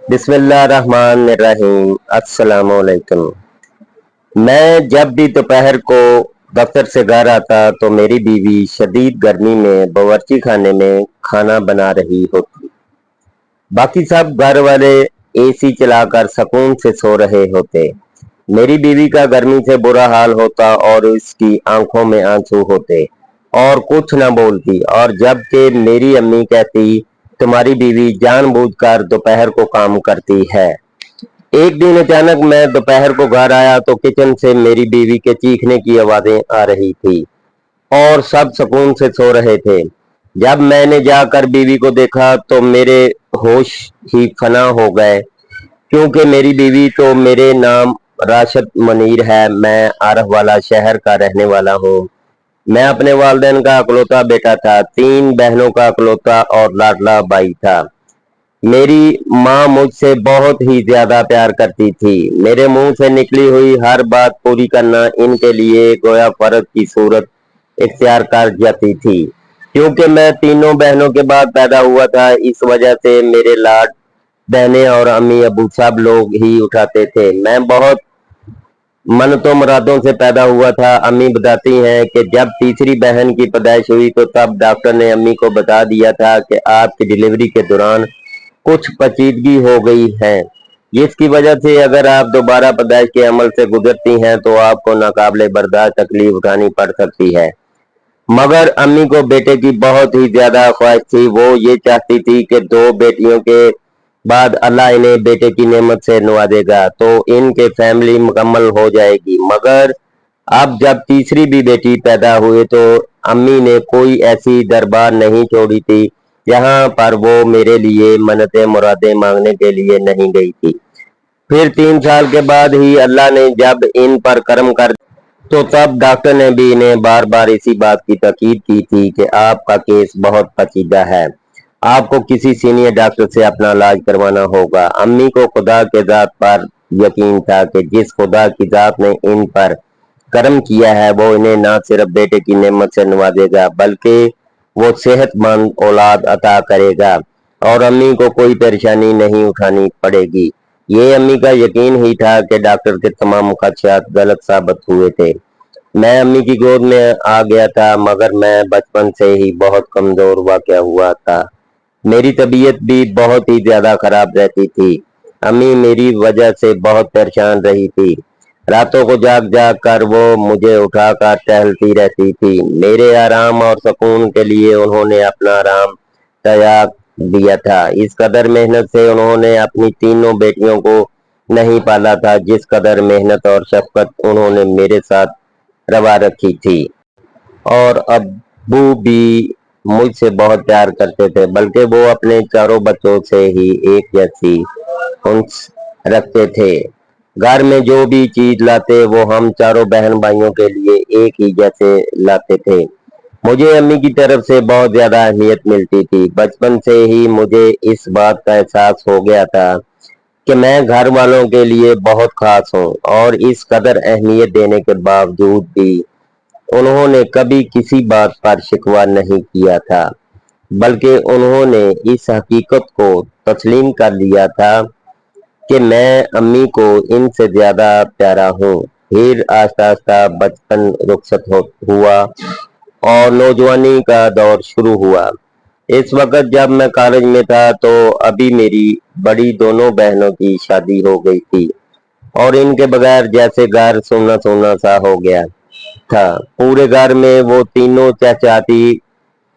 بسم اللہ الرحمن الرحیم۔ السلام علیکم۔ میں جب بھی دوپہر کو دفتر سے گھر آتا تو میری بیوی شدید گرمی میں باورچی خانے میں کھانا بنا رہی ہوتی۔ باقی سب گھر والے اے سی چلا کر سکون سے سو رہے ہوتے۔ میری بیوی کا گرمی سے برا حال ہوتا اور اس کی آنکھوں میں آنسو ہوتے اور کچھ نہ بولتی، اور جب کہ میری امی کہتی تمہاری بیوی جان بوجھ کر دوپہر کو کام کرتی ہے۔ ایک دن اچانک میں دوپہر کو گھر آیا تو کچن سے میری بیوی کے چیخنے کی آوازیں آ رہی تھی اور سب سکون سے سو رہے تھے۔ جب میں نے جا کر بیوی کو دیکھا تو میرے ہوش ہی فنا ہو گئے، کیونکہ میری بیوی تو میرے نام راشد منیر ہے۔ میں آرہ والا شہر کا رہنے والا ہوں۔ میں اپنے والدین کا اکلوتا بیٹا تھا، 3 بہنوں کا اکلوتا اور لاڈلا بھائی تھا۔ میری ماں مجھ سے بہت ہی زیادہ پیار کرتی تھی۔ میرے منہ سے نکلی ہوئی ہر بات پوری کرنا ان کے لیے گویا فرض کی صورت اختیار کر جاتی تھی۔ کیونکہ میں تینوں بہنوں کے بعد پیدا ہوا تھا، اس وجہ سے میرے لاڈ بہنیں اور امی ابو سب لوگ ہی اٹھاتے تھے۔ میں بہت منتوں مرادوں سے پیدا ہوا تھا۔ امی بتاتی ہیں کہ جب تیسری بہن کی پیدائش ہوئی تو تب ڈاکٹر نے امی کو بتا دیا تھا کہ آپ کی ڈیلیوری کے دوران کچھ پیچیدگی ہو گئی ہے، جس کی وجہ سے اگر آپ دوبارہ پیدائش کے عمل سے گزرتی ہیں تو آپ کو ناقابل برداشت تکلیف اٹھانی پڑ سکتی ہے۔ مگر امی کو بیٹے کی بہت ہی زیادہ خواہش تھی۔ وہ یہ چاہتی تھی کہ 2 بیٹیوں کے بعد اللہ انہیں بیٹے کی نعمت سے نوازے گا تو ان کے فیملی مکمل ہو جائے گی۔ مگر اب جب تیسری بھی بیٹی پیدا ہوئی تو امی نے کوئی ایسی دربار نہیں چھوڑی تھی جہاں پر وہ میرے لیے منتیں مرادیں مانگنے کے لیے نہیں گئی تھی۔ پھر 3 سال کے بعد ہی اللہ نے جب ان پر کرم کر تو تب ڈاکٹر نے بھی انہیں بار بار اسی بات کی تاکید کی تھی کہ آپ کا کیس بہت پیچیدہ ہے، آپ کو کسی سینئر ڈاکٹر سے اپنا علاج کروانا ہوگا۔ امی کو خدا کے ذات پر یقین تھا کہ جس خدا کی ذات نے ان پر کرم کیا ہے وہ انہیں نہ صرف بیٹے کی نعمت سے نوازے گا بلکہ وہ صحت مند اولاد عطا کرے گا اور امی کو کوئی پریشانی نہیں اٹھانی پڑے گی۔ یہ امی کا یقین ہی تھا کہ ڈاکٹر کے تمام خدشات غلط ثابت ہوئے تھے۔ میں امی کی گود میں آ گیا تھا، مگر میں بچپن سے ہی بہت کمزور واقع ہوا تھا۔ میری طبیعت بھی بہت ہی زیادہ خراب رہتی تھی۔ امی میری وجہ سے بہت پریشان رہی تھی۔ راتوں کو جاگ جاگ کر وہ مجھے اٹھا کر ٹہلتی رہتی تھی۔ میرے آرام اور سکون کے لیے انہوں نے اپنا آرام تیاگ دیا تھا۔ اس قدر محنت سے انہوں نے اپنی تینوں بیٹیوں کو نہیں پالا تھا جس قدر محنت اور شفقت انہوں نے میرے ساتھ روا رکھی تھی۔ اور ابو بھی مجھ سے بہت پیار کرتے تھے، بلکہ وہ اپنے چاروں بچوں سے ہی ایک جیسی انس رکھتے تھے۔ گھر میں جو بھی چیز لاتے وہ ہم چاروں بہن بھائیوں کے لیے ایک ہی جیسے لاتے تھے۔ مجھے امی کی طرف سے بہت زیادہ اہمیت ملتی تھی۔ بچپن سے ہی مجھے اس بات کا احساس ہو گیا تھا کہ میں گھر والوں کے لیے بہت خاص ہوں، اور اس قدر اہمیت دینے کے باوجود بھی انہوں نے کبھی کسی بات پر شکوہ نہیں کیا تھا، بلکہ انہوں نے اس حقیقت کو تسلیم کر لیا تھا کہ میں امی کو ان سے زیادہ پیارا ہوں۔ پھر آہستہ آہستہ بچپن رخصت ہوا اور نوجوانی کا دور شروع ہوا۔ اس وقت جب میں کالج میں تھا تو ابھی میری بڑی دونوں بہنوں کی شادی ہو گئی تھی اور ان کے بغیر جیسے گھر سونا سونا سا ہو گیا تھا۔ پورے گھر میں وہ تینوں چہچہاتی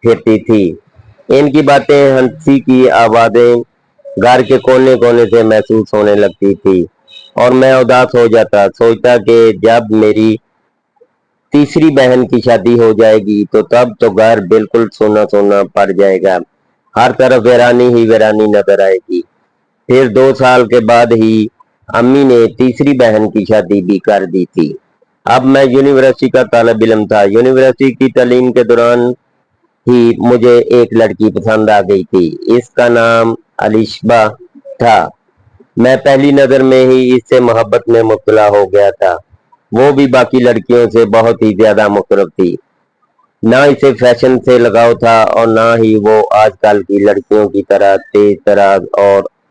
پھرتی تھی۔ ان کی باتیں، ہنسی کی آوازیں گھر کے کونے کونے سے محسوس ہونے لگتی تھی اور میں اداس ہو جاتا، سوچتا کہ جب میری تیسری بہن کی شادی ہو جائے گی تو تب تو گھر بالکل سونا سونا پڑ جائے گا، ہر طرف ویرانی ہی ویرانی نظر آئے گی۔ پھر 2 سال کے بعد ہی امی نے تیسری بہن کی شادی بھی کر دی تھی۔ اب میں یونیورسٹی کا طالب علم تھا۔ یونیورسٹی کی تعلیم کے دوران ہی مجھے ایک لڑکی پسند آ گئی تھی۔ اس کا نام علیشبہ تھا۔ میں پہلی نظر میں ہی اس سے محبت میں مبتلا ہو گیا تھا۔ وہ بھی باقی لڑکیوں سے بہت ہی زیادہ مختلف تھی۔ نہ اسے فیشن سے لگاؤ تھا اور نہ ہی وہ آج کل کی لڑکیوں کی طرح تیز تراز اور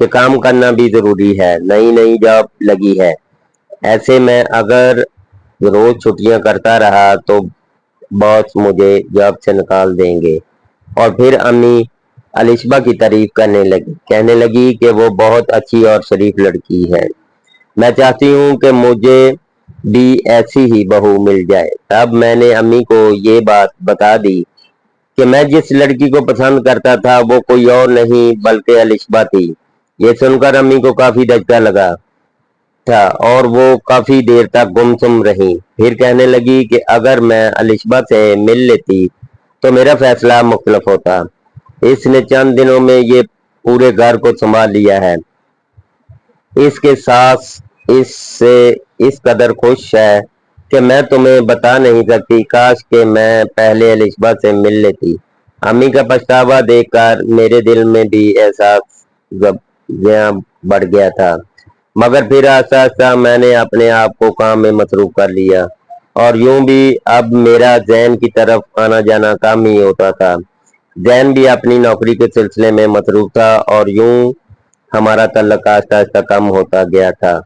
کہ کام کرنا بھی ضروری ہے، نئی نئی جاب لگی ہے، ایسے میں اگر روز چھٹیاں کرتا رہا تو باس مجھے جاب سے نکال دیں گے۔ اور پھر امی الشبہ کی تعریف کہنے لگی کہ وہ بہت اچھی اور شریف لڑکی ہے، میں چاہتی ہوں کہ مجھے بھی ایسی ہی بہو مل جائے۔ تب میں نے امی کو یہ بات بتا دی کہ میں جس لڑکی کو پسند کرتا تھا وہ کوئی اور نہیں بلکہ الشبہ تھی۔ یہ سن کر امی کو کافی دھچکا لگا تھا اور وہ کافی دیر تک گمسم رہی، پھر کہنے لگی کہ اگر میں الشبہ سے مل لیتی تو میرا فیصلہ مختلف ہوتا۔ اس نے چند دنوں میں یہ پورے گھر کو سنبھال لیا ہے، اس کے ساس اس سے اس قدر خوش ہے کہ میں تمہیں بتا نہیں سکتی، کاش کہ میں پہلے الشبہ سے مل لیتی۔ امی کا پچھتاوا دیکھ کر میرے دل میں بھی احساس زیاں بڑھ گیا تھا، مگر پھر آہستہ آہستہ میں نے اپنے آپ کو کام میں مصروف کر لیا اور یوں بھی اب میرا ذہن کی طرف آنا جانا کم ہی ہوتا تھا۔ ذہن بھی اپنی نوکری کے سلسلے میں مصروف تھا اور یوں ہمارا تعلق آہستہ آہستہ کم ہوتا گیا تھا۔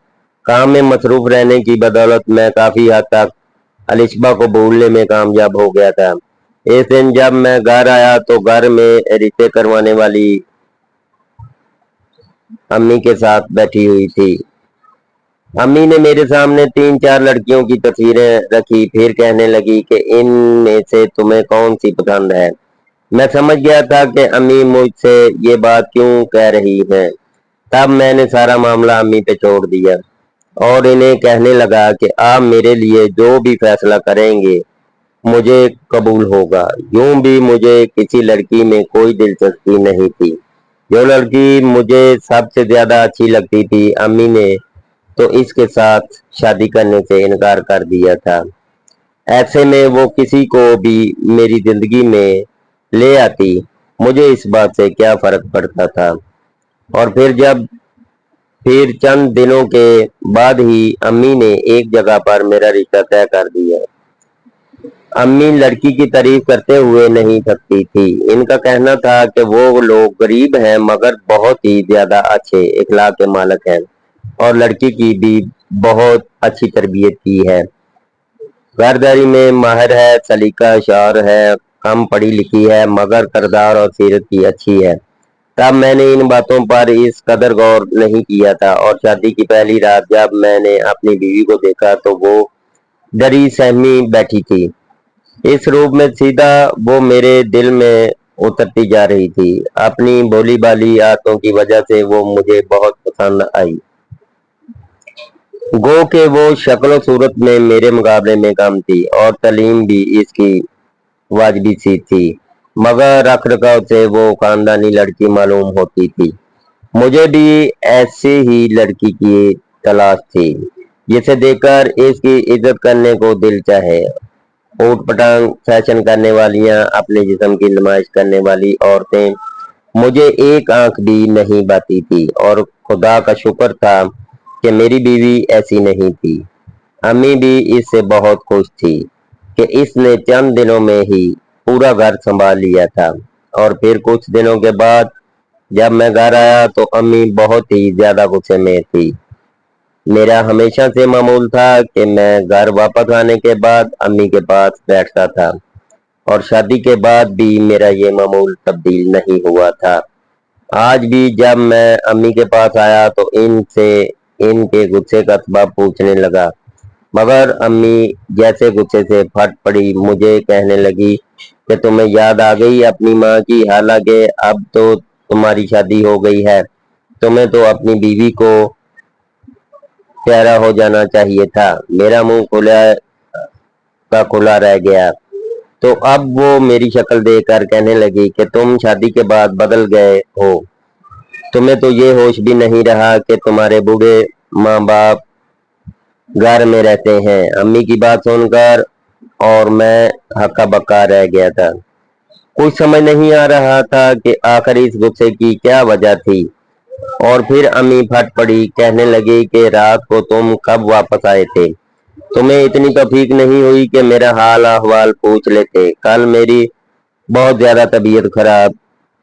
کام میں مصروف رہنے کی بدولت میں کافی حد تک الشبہ کو بھولنے میں کامیاب ہو گیا تھا۔ اس دن جب میں گھر آیا تو گھر میں رشتے کروانے والی امی کے ساتھ بیٹھی ہوئی تھی۔ امی نے میرے سامنے 3-4 لڑکیوں کی تصویریں رکھی، پھر کہنے لگی کہ ان میں سے تمہیں کون سی پسند ہے؟ میں سمجھ گیا تھا کہ امی مجھ سے یہ بات کیوں کہہ رہی ہیں۔ تب میں نے سارا معاملہ امی پہ چھوڑ دیا اور انہیں کہنے لگا کہ آپ میرے لیے جو بھی فیصلہ کریں گے مجھے قبول ہوگا۔ یوں بھی مجھے کسی لڑکی میں کوئی دلچسپی نہیں تھی۔ جو لڑکی مجھے سب سے زیادہ اچھی لگتی تھی امی نے تو اس کے ساتھ شادی کرنے سے انکار کر دیا تھا۔ ایسے میں وہ کسی کو بھی میری زندگی میں لے آتی، مجھے اس بات سے کیا فرق پڑتا تھا۔ اور پھر چند دنوں کے بعد ہی امی نے ایک جگہ پر میرا رشتہ طے کر دیا۔ امی لڑکی کی تعریف کرتے ہوئے نہیں تھکتی تھی، ان کا کہنا تھا کہ وہ لوگ غریب ہیں مگر بہت ہی زیادہ اچھے اخلاق کے مالک ہیں اور لڑکی کی بھی بہت اچھی تربیت کی ہے، گھرداری میں ماہر ہے، سلیقہ شعور ہے، کم پڑھی لکھی ہے مگر کردار اور سیرت کی اچھی ہے۔ تب میں نے ان باتوں پر اس قدر غور نہیں کیا تھا اور شادی کی پہلی رات جب میں نے اپنی بیوی کو دیکھا تو وہ ڈری سہمی بیٹھی تھی، اس روپ میں سیدھا وہ میرے دل میں اترتی جا رہی تھی۔ اپنی بولی بالی عادتوں کی وجہ سے وہ مجھے بہت پسند آئی، گو کہ وہ شکل و صورت میں میرے مقابلے میں کم تھی اور تعلیم بھی اس کی واجبی سی تھی، مگر رکھ رکھاؤ سے وہ خاندانی لڑکی معلوم ہوتی تھی۔ مجھے بھی ایسے ہی لڑکی کی تلاش تھی جسے دیکھ کر اس کی عزت کرنے کو دل چاہے۔ اوٹ پٹانگ فیشن کرنے والیاں، اپنے جسم کی نمائش کرنے والی عورتیں مجھے ایک آنکھ بھی نہیں بھاتی تھی اور خدا کا شکر تھا کہ میری بیوی ایسی نہیں تھی۔ امی بھی اس سے بہت خوش تھی کہ اس نے چند دنوں میں ہی پورا گھر سنبھال لیا تھا۔ اور پھر کچھ دنوں کے بعد جب میں گھر آیا تو امی بہت ہی زیادہ غصے میں تھی۔ میرا ہمیشہ سے معمول تھا کہ میں گھر واپس آنے کے بعد امی کے پاس بیٹھتا تھا اور شادی کے بعد بھی میرا یہ معمول تبدیل نہیں ہوا تھا۔ آج بھی جب میں امی کے پاس آیا تو ان سے ان کے غصے کا سبب پوچھنے لگا، مگر امی جیسے غصے سے پھٹ پڑی، مجھے کہنے لگی کہ تمہیں یاد آ گئی اپنی ماں کی، حالانکہ اب تو تمہاری شادی ہو گئی ہے، تمہیں تو اپنی بیوی کو پیارا ہو جانا چاہیے تھا۔ میرا منہ کھلا کا کھلا رہ گیا تو اب وہ میری شکل دیکھ کر کہنے لگی کہ تم شادی کے بعد بدل گئے ہو، تمہیں تو یہ ہوش بھی نہیں رہا کہ تمہارے بوڑھے ماں باپ گھر میں رہتے ہیں۔ امی کی بات سن کر اور میں ہکا بکا رہ گیا تھا، کچھ سمجھ نہیں آ رہا تھا کہ آخر اس غصے کی کیا وجہ تھی۔ اور پھر امی پھٹ پڑی، کہنے لگی کہ رات کو تم کب واپس آئے تھے؟ تمہیں اتنی توفیق نہیں ہوئی کہ میرا حال احوال پوچھ لیتے؟ کل میری بہت زیادہ طبیعت خراب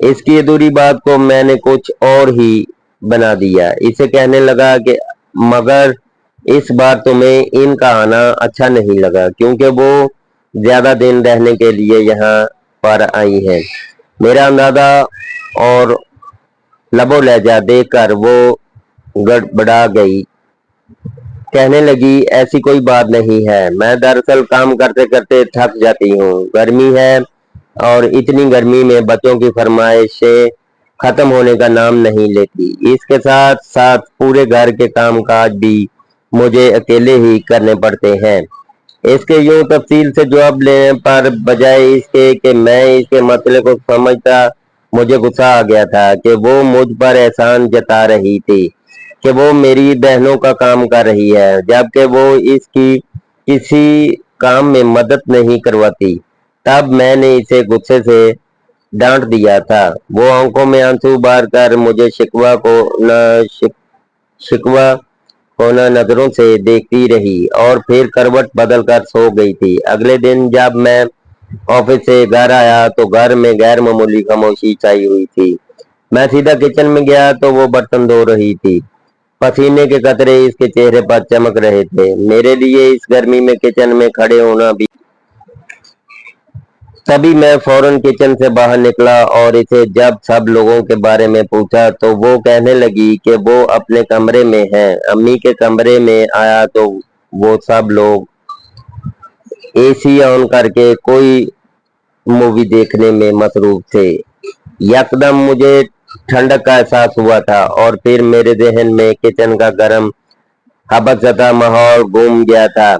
اس کی ادھوری بات کو میں نے کچھ اور ہی بنا دیا. اسے کہنے لگا کہ مگر اس بار تمہیں ان کا آنا اچھا نہیں لگا کیونکہ وہ زیادہ دن رہنے کے لیے یہاں پر آئی ہیں. میرا اندازہ اور لبو لہجہ دیکھ کر وہ گڑبڑا گئی. کہنے لگی ایسی کوئی بات نہیں ہے, میں دراصل کام کرتے کرتے تھک جاتی ہوں. گرمی ہے اور اتنی گرمی میں بچوں کی فرمائشیں ختم ہونے کا نام نہیں لیتی. اس کے ساتھ ساتھ پورے گھر کے کام کاج بھی مجھے اکیلے ہی کرنے پڑتے ہیں. اس کے یوں تفصیل سے جواب لینے پر بجائے اس کے کہ میں اس کے مسئلے کو سمجھتا, مجھے غصہ آ گیا تھا کہ وہ مجھ پر احسان جتا رہی تھی کہ وہ میری بہنوں کا کام کر رہی ہے جبکہ وہ اس کی کسی کام میں مدد نہیں کرواتی. تب میں نے اسے غصے سے ڈانٹ دیا تھا. وہ آنکھوں میں آنسو بار کر مجھے شکوہ کونا نظروں سے دیکھتی رہی اور پھر کروٹ بدل کر سو گئی تھی. اگلے دن جب میں آفس سے گھر آیا تو گھر میں غیر معمولی خاموشی چھائی ہوئی تھی. میں سیدھا کچن میں گیا تو وہ برتن دھو رہی تھی. پسینے کے قطرے اس کے چہرے پر چمک رہے تھے. میرے لیے اس گرمی میں کچن میں کھڑے ہونا بھی. تبھی میں فوراً کچن سے باہر نکلا اور اسے جب سب لوگوں کے بارے میں پوچھا تو وہ کہنے لگی کہ وہ اپنے کمرے میں ہیں. امی کے کمرے میں آیا تو وہ سب لوگ اے سی آن کر کے کوئی مووی دیکھنے میں مصروف تھے. یکدم مجھے ٹھنڈک کا احساس ہوا تھا اور پھر میرے ذہن میں کچن کا گرم حبس زدہ ماحول گھوم گیا تھا.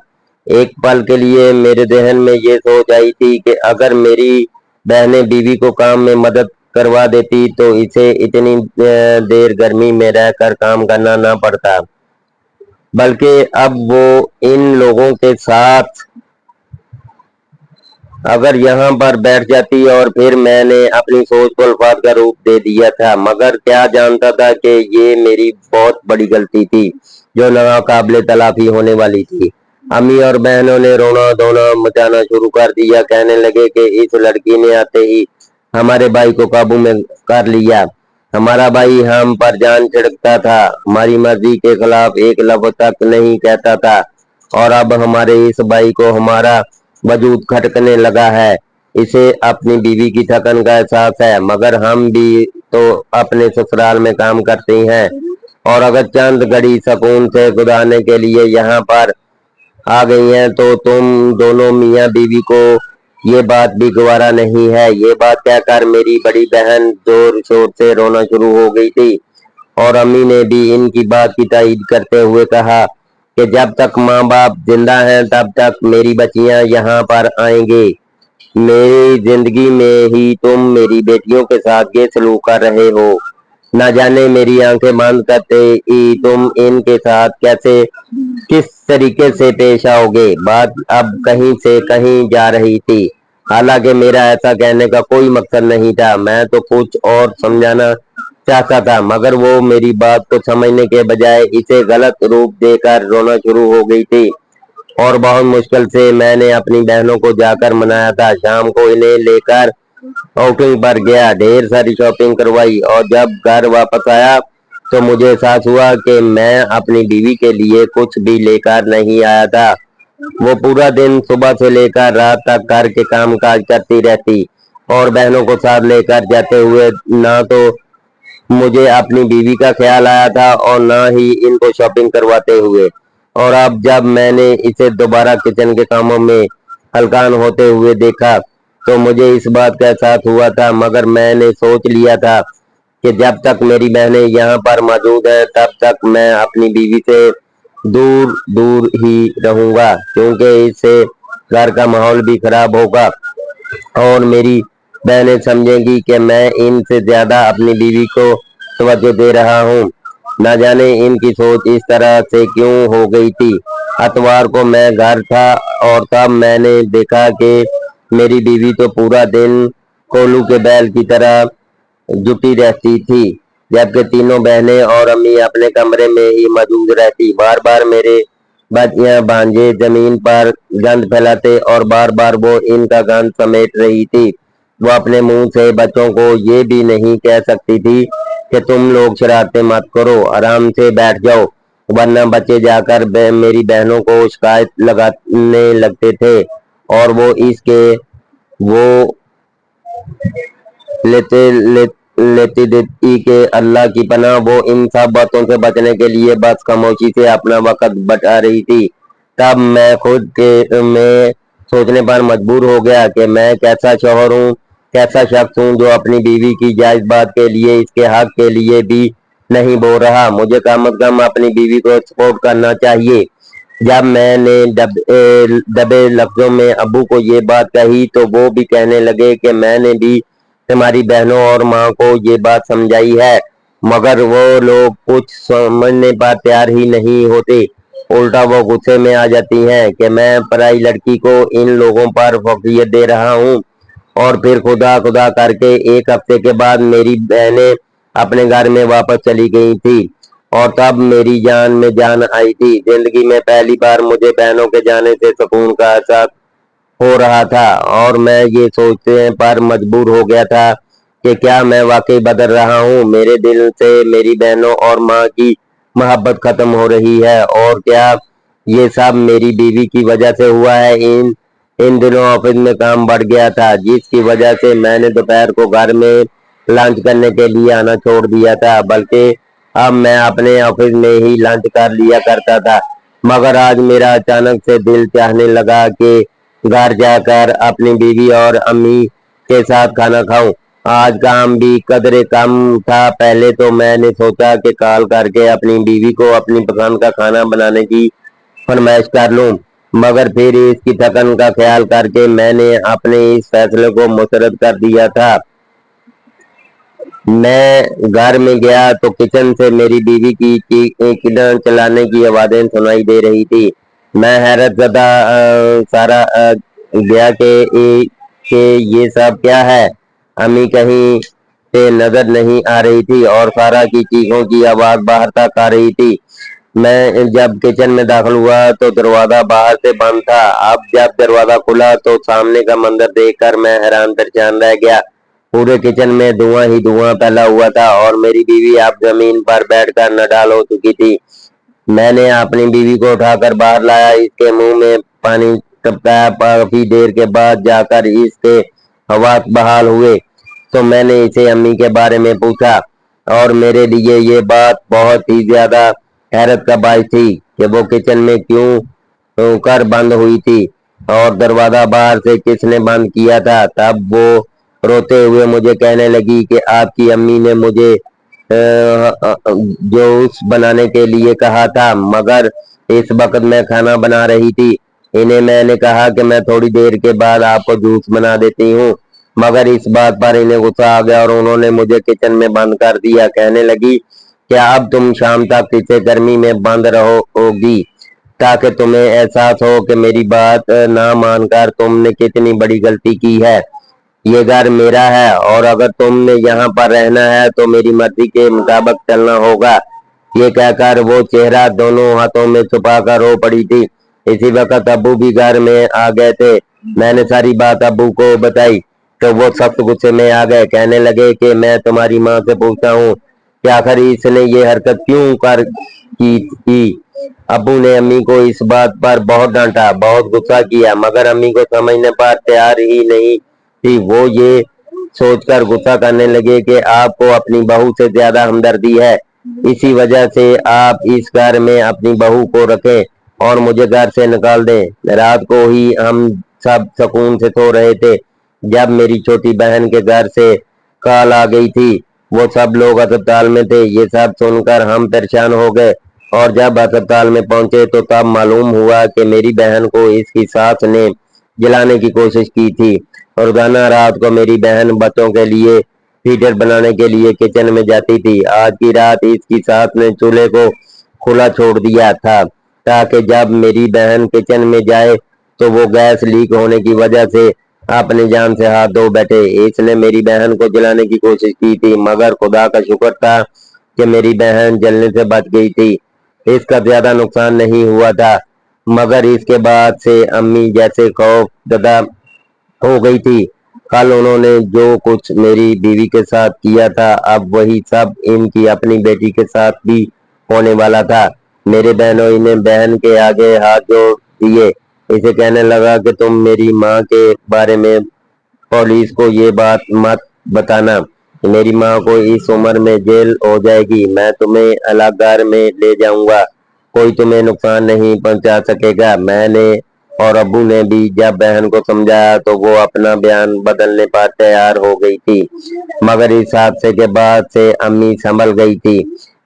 ایک پل کے لیے میرے ذہن میں یہ سوچ آئی تھی کہ اگر میری بہنیں بیوی کو کام میں مدد کروا دیتی تو اسے اتنی دیر گرمی میں رہ کر کام کرنا نہ پڑتا بلکہ اب وہ ان لوگوں کے ساتھ اگر یہاں پر بیٹھ جاتی. اور پھر میں نے اپنی سوچ کو الفاظ کا روپ دے دیا تھا مگر کیا جانتا تھا کہ یہ میری بہت بڑی غلطی تھی جو ناقابل تلافی ہونے والی تھی. امی اور بہنوں نے رونا دھونا مچانا شروع کر دیا. کہنے لگے کہ اس لڑکی نے آتے ہی ہمارے بھائی کو قابو میں کر لیا. ہمارا بھائی ہم پر جان چھڑکتا تھا, ہماری مرضی کے خلاف ایک لفظ تک نہیں کہتا تھا اور اب ہمارے اس بھائی کو ہمارا وجود کھٹکنے لگا ہے. اسے اپنی بیوی کی تھکن کا احساس ہے مگر ہم بھی تو اپنے سسرال میں کام کرتے ہیں اور اگر چند گھڑی سکون سے گزارنے کے لیے یہاں پر آ گئی ہیں تو تم دونوں میاں بیوی کو یہ بات بھی گوارا نہیں ہے. یہ بات کہہ کر میری بڑی بہن زور شور سے رونا شروع ہو گئی تھی اور امی نے بھی ان کی بات کی تائید کرتے ہوئے کہا کہ جب تک ماں باپ زندہ ہیں تب تک میری بچیاں یہاں پر آئیں گے. میری زندگی میں ہی تم میری بیٹیوں کے ساتھ یہ سلوک کر رہے ہو. نہ جانے میری آنکھیں بند کرتے ہی تم ان کے ساتھ کس طریقے سے پیش آؤ گے. بات اب کہیں سے کہیں جا رہی تھی حالانکہ میرا ایسا کہنے کا کوئی مقصد نہیں تھا. میں تو کچھ اور سمجھانا چاہتا تھا مگر وہ میری بات کو سمجھنے کے بجائے اسے غلط روپ دے کر رونا شروع ہو گئی تھی اور بہت مشکل سے میں نے اپنی بہنوں کو جا کر منایا تھا. شام کو انہیں لے کر آؤٹنگ پر گیا, ڈھیر ساری شاپنگ کروائی اور جب گھر واپس آیا تو مجھے احساس ہوا کہ میں اپنی بیوی کے لیے کچھ بھی لے کر نہیں آیا تھا. وہ پورا دن صبح سے لے کر رات تک گھر کے کام کاج کرتی رہتی اور بہنوں کو ساتھ لے کر جاتے ہوئے نہ تو مجھے اپنی بیوی کا خیال آیا تھا اور نہ ہی ان کو شاپنگ کرواتے ہوئے. اور اب جب میں نے اسے دوبارہ کچن کے کاموں میں ہلکان ہوتے ہوئے دیکھا تو مجھے اس بات کا احساس ہوا تھا مگر میں نے سوچ لیا تھا کہ جب تک میری بہنیں یہاں پر موجود ہیں تب تک میں اپنی بیوی سے دور دور ہی رہوں گا کیونکہ اس سے گھر کا ماحول بھی خراب ہوگا اور میری بہنیں سمجھیں گی کہ میں ان سے زیادہ اپنی بیوی کو توجہ دے رہا ہوں. نہ جانے ان کی سوچ اس طرح سے کیوں ہو گئی تھی. اتوار کو میں گھر تھا اور تب میں نے دیکھا کہ میری بیوی تو پورا دن کولو کے بیل کی طرح جٹی رہتی تھی جبکہ تینوں بہنیں اور امی اپنے کمرے میں ہی موجود رہتی. بار بار میرے بچیاں بھانجے زمین پر گند پھیلاتے اور بار بار وہ ان کا گند سمیٹ رہی تھی وہ اپنے منہ سے بچوں کو یہ بھی نہیں کہہ سکتی تھی کہ تم لوگ شرارتیں مت کرو، آرام سے بیٹھ جاؤ، ورنہ بچے جا کر میری بہنوں کو شکایت لگانے لگتے تھے، اور وہ اس کے وہ لیتی دیتی کہ اللہ کی پناہ وہ ان سب باتوں سے بچنے کے لیے بس خاموشی سے اپنا وقت بچا رہی تھی۔ تب میں خود میں سوچنے پر مجبور ہو گیا کہ میں کیسا شوہر ہوں، کیسا شخص ہوں جو اپنی بیوی کی جائز بات کے لیے، اس کے حق کے لیے بھی نہیں بول رہا۔ مجھے کم از کم اپنی بیوی کو سپورٹ کرنا چاہیے۔ جب میں نے دبے لفظوں میں ابو کو یہ بات کہی تو وہ بھی کہنے لگے کہ میں نے بھی تمہاری بہنوں اور ماں کو یہ بات سمجھائی ہے، مگر وہ لوگ کچھ سمجھنے پر تیار ہی نہیں ہوتے، الٹا وہ غصے میں آ جاتی ہیں کہ میں پرائی لڑکی کو ان لوگوں پر فوقیت دے رہا ہوں۔ اور پھر خدا خدا کر کے ایک ہفتے کے بعد میری بہنیں اپنے گھر میں واپس چلی گئی تھی، اور تب میری جان میں جان آئی تھی۔ زندگی میں پہلی بار مجھے بہنوں کے جانے سے سکون کا احساس ہو رہا تھا، اور میں یہ سوچنے پر مجبور ہو گیا تھا کہ کیا میں واقعی بدل رہا ہوں، میرے دل سے میری بہنوں اور ماں کی محبت ختم ہو رہی ہے، اور کیا یہ سب میری بیوی کی وجہ سے ہوا ہے۔ ان دنوں آفس میں کام بڑھ گیا تھا، جس کی وجہ سے میں نے دوپہر کو گھر میں لنچ کرنے کے لیے آنا چھوڑ دیا تھا، بلکہ اب میں اپنے آفس میں ہی لنچ کر لیا کرتا تھا۔ مگر آج میرا اچانک سے دل چاہنے لگا کہ گھر جا کر اپنی بیوی اور امی کے ساتھ کھانا کھاؤں۔ آج کام بھی قدرے کم تھا۔ پہلے تو میں نے سوچا کہ کال کر کے اپنی بیوی کو اپنی پسند کا کھانا بنانے کی فرمائش کر لوں، مگر پھر اس کی تھکن کا خیال کر کے میں نے اپنے اس فیصلے کو مسترد کر دیا تھا۔ میں گھر میں گیا تو کچن سے میری بیوی کی چیخنے چلانے کی آوازیں سنائی دے رہی تھی۔ میں حیرت زدہ سارا گیا کہ یہ سب کیا ہے۔ امی کہیں سے نظر نہیں آ رہی تھی، اور سارا کی چیخوں کی آواز باہر تک آ رہی تھی۔ میں جب کچن میں داخل ہوا تو دروازہ باہر سے بند تھا۔ اب جب دروازہ کھلا تو سامنے کا منظر دیکھ کر میں حیران پریشان رہ گیا۔ پورے کچن میں دھواں ہی دھواں پھیلا ہوا تھا، اور میری بیوی اب زمین پر بیٹھ کر نڈال ہو چکی تھی۔ میں نے اپنی بیوی کو اٹھا کر باہر لایا، اس کے منہ میں پانی ٹپکایا۔ کافی دیر کے بعد جا کر اس کے حواس بحال ہوئے تو میں نے اسے امی کے بارے میں پوچھا، اور میرے لیے یہ بات بہت ہی زیادہ حیرت کا باعث تھی کہ وہ کچن میں کیوں کر بند ہوئی تھی، اور دروازہ باہر سے کس نے بند کیا تھا۔ تب وہ روتے ہوئے مجھے کہنے لگی کہ آپ کی امی نے مجھے جوس بنانے کے لیے کہا تھا، مگر اس وقت میں کھانا بنا رہی تھی۔ انہیں میں نے کہا کہ میں تھوڑی دیر کے بعد آپ کو جوس بنا دیتی ہوں، مگر اس بات پر انہیں غصہ آ گیا اور انہوں نے مجھے کچن میں بند کر دیا۔ کہنے لگی کہ اب تم شام تک اسے گرمی میں بند رہوگی تاکہ تمہیں احساس ہو کہ میری بات نہ مان کر تم نے کتنی بڑی غلطی کی ہے۔ یہ گھر میرا ہے، اور اگر تم نے یہاں پر رہنا ہے تو میری مرضی کے مطابق چلنا ہوگا۔ یہ کہہ کر وہ چہرہ دونوں ہاتھوں میں چھپا کر رو پڑی تھی۔ اسی وقت ابو بھی گھر میں آ گئے تھے۔ میں نے ساری بات ابو کو بتائی تو وہ سخت غصے میں آ گئے۔ کہنے لگے کہ میں تمہاری ماں سے پوچھتا ہوں کہ آخر اس نے یہ حرکت کیوں کی۔ ابو نے امی کو اس بات پر بہت ڈانٹا، بہت غصہ کیا، مگر امی کو سمجھنے پر تیار ہی نہیں تھی۔ وہ یہ سوچ کر غصہ کرنے لگے کہ آپ کو اپنی بہو سے زیادہ ہمدردی ہے، اسی وجہ سے آپ اس گھر میں اپنی بہو کو رکھیں اور مجھے گھر سے نکال دیں۔ رات کو ہی ہم سب سکون سے سو رہے تھے جب میری چھوٹی بہن کے گھر سے کال آ گئی تھی۔ وہ سب لوگ ہسپتال میں تھے۔ یہ سب سن کر ہم پریشان ہو گئے، اور جب ہسپتال میں پہنچے تو تب معلوم ہوا کہ میری بہن کو اس کی ساس نے جلانے کی کوشش کی تھی۔ روزانہ رات کو میری بہن بچوں کے لیے فیڈر بنانے کے لیے کچن میں جاتی تھی۔ آج کی رات اس کی ساس نے چولہے کو کھلا چھوڑ دیا تھا تاکہ جب میری بہن کچن میں جائے تو وہ گیس لیک ہونے کی وجہ سے اپنی جان سے ہاتھ دھو بیٹھے۔ اس نے میری بہن کو جلانے کی کوشش کی تھی، مگر خدا کا شکر تھا کہ میری بہن جلنے سے بچ گئی تھی۔ اس کا زیادہ نقصان نہیں ہوا تھا، مگر اس کے بعد سے امی جیسے خوف زدہ ہو گئی تھی۔ کل انہوں نے جو کچھ میری بیوی کے ساتھ کیا تھا اب وہی سب ان کی اپنی بیٹی کے ساتھ بھی ہونے والا تھا۔ میرے بہنوئی نے بہن کے آگے ہاتھ جوڑ دیے، اسے کہنے لگا کہ تم میری ماں کے بارے میں پولیس کو یہ بات مت بتانا، میری ماں کو اس عمر میں جیل ہو جائے گی، میں تمہیں علاقار میں لے جاؤں گا، کوئی تمہیں نقصان نہیں پہنچا سکے گا۔ میں نے اور ابو نے بھی جب بہن کو سمجھایا تو وہ اپنا بیان بدلنے پر تیار ہو گئی تھی، مگر اس حادثے کے بعد سے امی سنبھل گئی تھی۔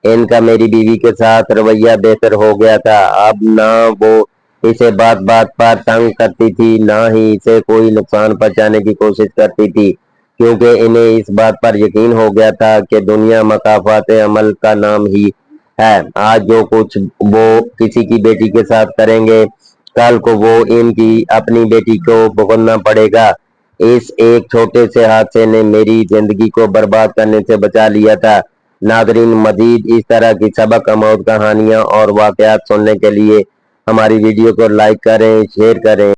ان کا میری بیوی کے ساتھ رویہ بہتر ہو گیا تھا، اب نہ وہ اسے بات بات پر تنگ کرتی تھی نہ ہی اسے کوئی نقصان پہنچانے کی کوشش کرتی تھی، کیونکہ انہیں اس بات پر یقین ہو گیا تھا کہ دنیا مکافات عمل کا نام ہی ہے۔ آج جو کچھ وہ کسی کی بیٹی کے ساتھ کریں گے کل کو وہ ان کی اپنی بیٹی کو بھگتنا پڑے گا۔ اس ایک چھوٹے سے حادثے نے میری زندگی کو برباد کرنے سے بچا لیا تھا۔ ناظرین، مزید اس طرح کی سبق آموز کہانیاں اور واقعات سننے کے لیے ہماری ویڈیو کو لائک کریں، شیئر کریں۔